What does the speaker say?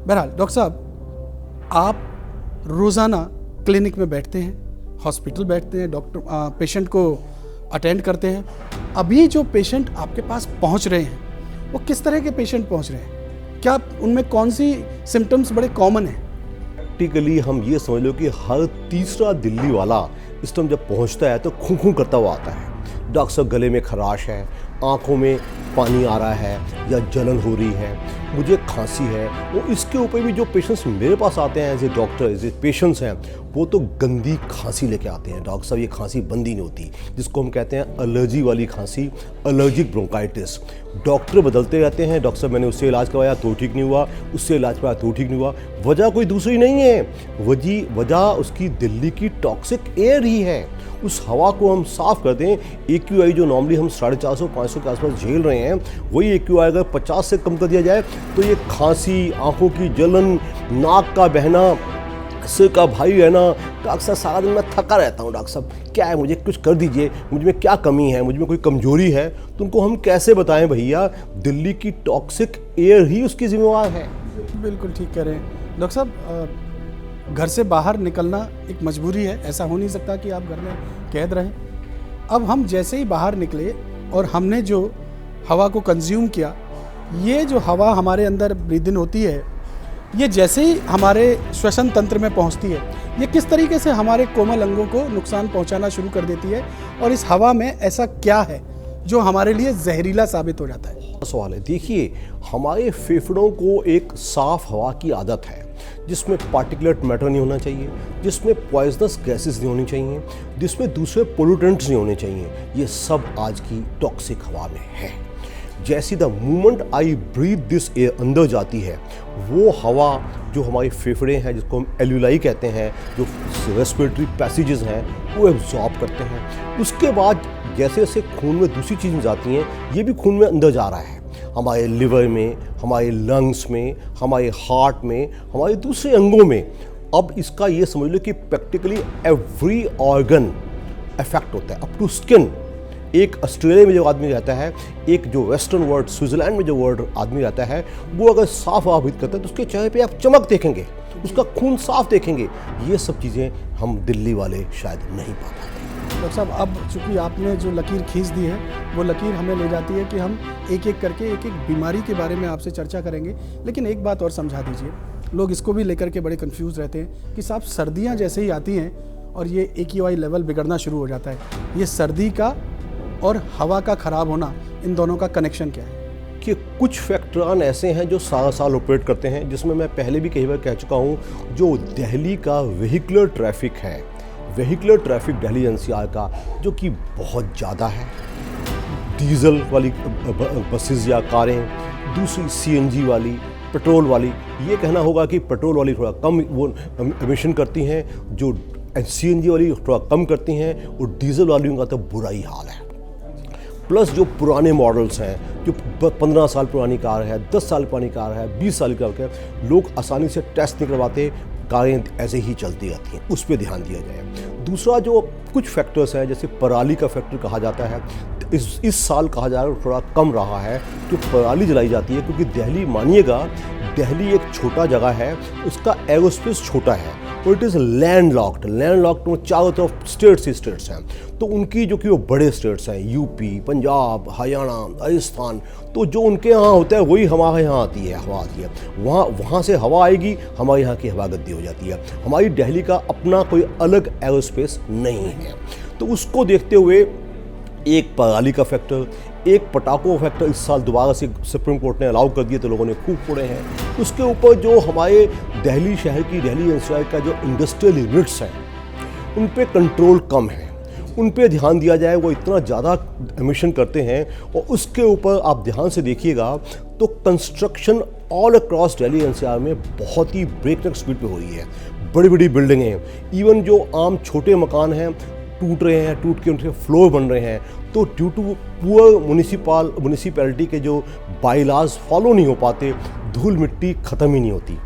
बहरहाल डॉक्टर साहब, आप रोज़ाना क्लिनिक में बैठते हैं, हॉस्पिटल बैठते हैं, डॉक्टर पेशेंट को अटेंड करते हैं। अभी जो पेशेंट आपके पास पहुंच रहे हैं वो किस तरह के पेशेंट पहुंच रहे हैं? क्या उनमें कौन सी सिम्टम्स बड़े कॉमन हैं? प्रैक्टिकली हम ये समझ लो कि हर तीसरा दिल्ली वाला इस टाइम जब पहुंचता है तो खूं खूं करता हुआ आता है। डॉक्टर साहब, गले में खराश है, आंखों में पानी आ रहा है या जलन हो रही है, मुझे खांसी है। वो इसके ऊपर भी जो पेशेंट्स मेरे पास आते हैं as a doctor, as a patients हैं, वो तो गंदी खांसी लेके आते हैं। डॉक्टर साहब, ये खांसी बंद ही नहीं होती, जिसको हम कहते हैं एलर्जी वाली खांसी, एलर्जिक ब्रोंकाइटिस। डॉक्टर बदलते रहते हैं। डॉक्टर साहब, मैंने उससे इलाज करवाया तो ठीक नहीं हुआ, उससे इलाज करवाया तो ठीक नहीं हुआ। वजह कोई दूसरी नहीं है, वजह उसकी दिल्ली की टॉक्सिक एयर ही है। उस हवा को हम साफ़ कर दें, AQI जो नॉर्मली हम 450-500 के आसपास झेल रहे हैं, वही AQI अगर 50 से कम कर दिया जाए तो ये खांसी, आंखों की जलन, नाक का बहना, सिर का भारी रहना। डॉक्टर साहब, सारा दिन मैं थका रहता हूँ, डॉक्टर साहब क्या है, मुझे कुछ कर दीजिए, मुझ में क्या कमी है, मुझ में कोई कमजोरी है। तो उनको हम कैसे बताएं भैया, दिल्ली की टॉक्सिक एयर ही उसकी जिम्मेवार है। बिल्कुल ठीक कह रहे हैं डॉक्टर साहब। घर से बाहर निकलना एक मजबूरी है, ऐसा हो नहीं सकता कि आप घर में कैद रहें। अब हम जैसे ही बाहर निकले और हमने जो हवा को कंज्यूम किया, ये जो हवा हमारे अंदर ब्रीद इन होती है, ये जैसे ही हमारे श्वसन तंत्र में पहुंचती है, ये किस तरीके से हमारे कोमल अंगों को नुकसान पहुंचाना शुरू कर देती है, और इस हवा में ऐसा क्या है जो हमारे लिए जहरीला साबित हो जाता है? सवाल है। देखिए, हमारे फेफड़ों को एक साफ हवा की आदत है, जिसमें पार्टिकुलेट मैटर नहीं होना चाहिए, जिसमें पॉइजनस गैसेस नहीं होनी चाहिए, जिसमें दूसरे पोल्यूटेंट्स नहीं होने चाहिए। ये सब आज की टॉक्सिक हवा में है। जैसी the moment I breathe this air अंदर जाती है, वो हवा जो हमारे फेफड़े हैं, जिसको हम एल्यूलाई कहते हैं, जो रेस्पिरेटरी पैसेजेस हैं, वो एब्जॉर्ब करते हैं। उसके बाद जैसे जैसे खून में दूसरी चीज़ें जाती हैं, ये भी खून में अंदर जा रहा है, हमारे लिवर में, हमारे लंग्स में, हमारे हार्ट में, हमारे दूसरे अंगों में। अब इसका ये समझ लो कि प्रैक्टिकली एवरी ऑर्गन अफेक्ट होता है, अप टू स्किन। एक ऑस्ट्रेलिया में जो आदमी रहता है, एक जो वेस्टर्न वर्ल्ड स्विट्जरलैंड में जो वर्ल्ड आदमी रहता है, वो अगर साफ हवा ब्रीथ करता है तो उसके चेहरे पे आप चमक देखेंगे, उसका खून साफ देखेंगे। ये सब चीज़ें हम दिल्ली वाले शायद नहीं पा पाते। डॉक्टर साहब, अब चूँकि आपने जो लकीर खींच दी है, वो लकीर हमें ले जाती है कि हम एक एक करके एक एक बीमारी के बारे में आपसे चर्चा करेंगे। लेकिन एक बात और समझा दीजिए, लोग इसको भी लेकर के बड़े कंफ्यूज रहते हैं कि साहब, सर्दियाँ जैसे ही आती हैं और ये AQI लेवल बिगड़ना शुरू हो जाता है, ये सर्दी का और हवा का ख़राब होना, इन दोनों का कनेक्शन क्या है? कि कुछ फैक्टरान ऐसे हैं जो सारा साल ऑपरेट करते हैं, जिसमें मैं पहले भी कई बार कह चुका हूँ, जो दिल्ली का व्हीकुलर ट्रैफिक है, व्हीकुलर ट्रैफिक दिल्ली NCR का, जो कि बहुत ज़्यादा है। डीजल वाली बसेस या कारें, दूसरी CNG वाली, पेट्रोल वाली। ये कहना होगा कि पेट्रोल वाली थोड़ा कम वो एमिशन करती हैं, जो CNG वाली थोड़ा कम करती हैं, और डीजल वाली का तो बुरा ही हाल है। प्लस जो पुराने मॉडल्स हैं, जो 15 साल पुरानी कार है, 10 साल पुरानी कार है, 20 साल की कार है, लोग आसानी से टेस्ट नहीं करवाते, कारें ऐसे ही चलती रहती हैं, उस पर ध्यान दिया जाए। दूसरा, जो कुछ फैक्टर्स हैं, जैसे पराली का फैक्टर कहा जाता है, इस साल कहा जा रहा है थोड़ा कम रहा है, जो पराली जलाई जाती है, क्योंकि दिल्ली, मानिएगा, दिल्ली एक छोटा जगह है, उसका एरोस्पेस छोटा है, और इट इज़ लैंड लॉक्ड तो चारों तरफ स्टेट्स ही स्टेट्स हैं। तो उनकी जो कि वो बड़े स्टेट्स हैं, यूपी, पंजाब, हरियाणा, राजस्थान, तो जो उनके यहाँ होता है वही हमारे यहाँ आती है, हवा आती है। वहाँ से हवा आएगी, हमारे यहाँ की हवा गद्दी हो जाती है। हमारी दिल्ली का अपना कोई अलग एरोस्पेस नहीं है। तो उसको देखते हुए एक पराली का फैक्टर, एक पटाखों का फैक्टर इस साल दोबारा से सुप्रीम कोर्ट ने अलाउ कर दिए, तो लोगों ने खूब फोड़े हैं। उसके ऊपर जो हमारे दिल्ली शहर की, दिल्ली NCR का जो इंडस्ट्रियल यूनिट्स हैं, उन पे कंट्रोल कम है, उन पे ध्यान दिया जाए। वो इतना ज़्यादा एमिशन करते हैं, और उसके ऊपर आप ध्यान से देखिएगा तो construction all across Delhi NCR में बहुत ही ब्रेकनेक स्पीड पे हो रही है। बड़ी बड़ी बिल्डिंगें, इवन जो आम छोटे मकान हैं, टूट रहे हैं, टूट के उनके फ्लोर बन रहे हैं। तो ड्यू टू पुअर म्यूनिसिपैलिटी के जो बाईलाज फॉलो नहीं हो पाते, धूल मिट्टी ख़त्म ही नहीं होती।